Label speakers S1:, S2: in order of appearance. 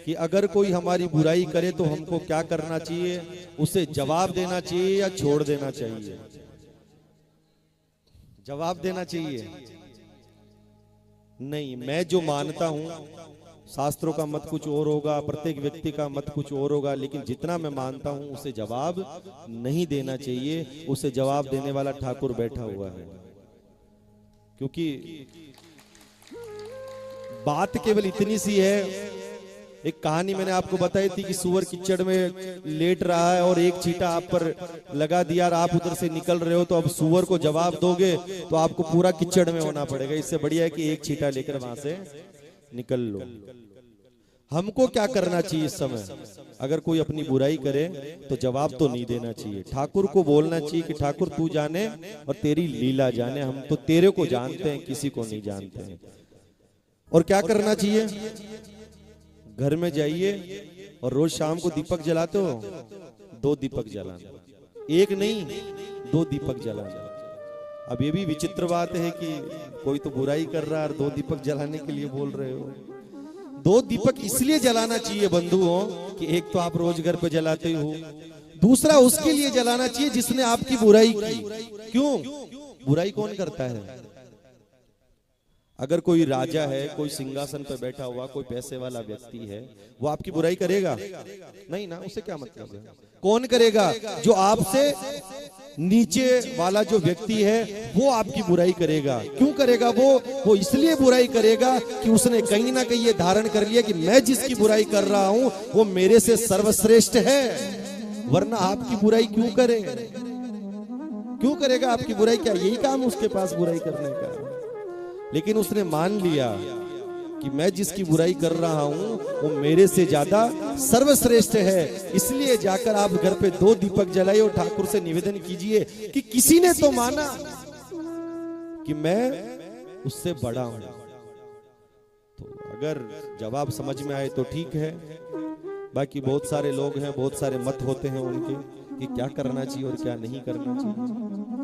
S1: कि अगर कोई हमारी बुराई करे तो हमको क्या करना चाहिए, उसे जवाब देना चाहिए या छोड़ देना चाहिए? जवाब देना चाहिए। नहीं, मैं जो मानता हूं, शास्त्रों का मत कुछ और होगा, प्रत्येक व्यक्ति का मत कुछ और होगा, लेकिन जितना मैं मानता हूं उसे जवाब नहीं देना चाहिए। उसे जवाब देने वाला ठाकुर बैठा हुआ है। क्योंकि बात केवल इतनी सी है। एक कहानी मैंने आपको बताई थी कि सुअर कीचड़ में लेट रहा है और एक चींटा आप पर लगा दिया और आप उधर से निकल रहे हो, तो अब सुअर को जवाब दोगे तो आपको पूरा कीचड़ में होना पड़ेगा। इससे बढ़िया है कि एक चींटा लेकर वहां से निकल लो। हमको क्या करना चाहिए इस समय? अगर कोई अपनी बुराई करे तो जवाब तो नहीं देना चाहिए। ठाकुर को बोलना चाहिए कि ठाकुर तू जाने और तेरी लीला जाने, हम तो तेरे को जानते हैं, किसी को नहीं जानते हैं। और क्या करना चाहिए? घर में जाइए और रोज शाम को दीपक जलाते हो, 2 दीपक जलाना, एक नहीं 2 दीपक जलाना। अब ये भी विचित्र बात है कि कोई तो बुराई कर रहा है और 2 दीपक जलाने के लिए बोल रहे हो। 2 दीपक इसलिए जलाना चाहिए बंधुओं कि एक तो आप रोज घर पे जलाते हो, दूसरा उसके लिए जलाना चाहिए जिसने आपकी बुराई की। क्यों? बुराई कौन करता है? अगर कोई राजा है, कोई सिंहासन पर बैठा हुआ, कोई पैसे वाला व्यक्ति है, वो आपकी बुराई करेगा? नहीं ना, उसे क्या मतलब है? कौन करेगा? जो आपसे नीचे वाला जो व्यक्ति है वो आपकी बुराई करेगा। क्यों करेगा? वो इसलिए बुराई करेगा कि उसने कहीं ना कहीं ये धारण कर लिया कि मैं जिसकी बुराई कर रहा हूं वो मेरे से सर्वश्रेष्ठ है। वरना आपकी बुराई क्यों करे? क्यों करेगा आपकी बुराई? क्या यही काम उसके पास बुराई करने का? लेकिन उसने मान लिया कि मैं जिसकी बुराई कर रहा हूं वो मेरे से ज्यादा सर्वश्रेष्ठ है। इसलिए जाकर आप घर पे 2 दीपक जलाइए और ठाकुर से निवेदन कीजिए कि किसी ने तो माना कि मैं उससे बड़ा हूं। तो अगर जवाब समझ में आए तो ठीक है, बाकी बहुत सारे लोग हैं, बहुत सारे मत होते हैं उनके कि क्या करना चाहिए और क्या नहीं करना चाहिए।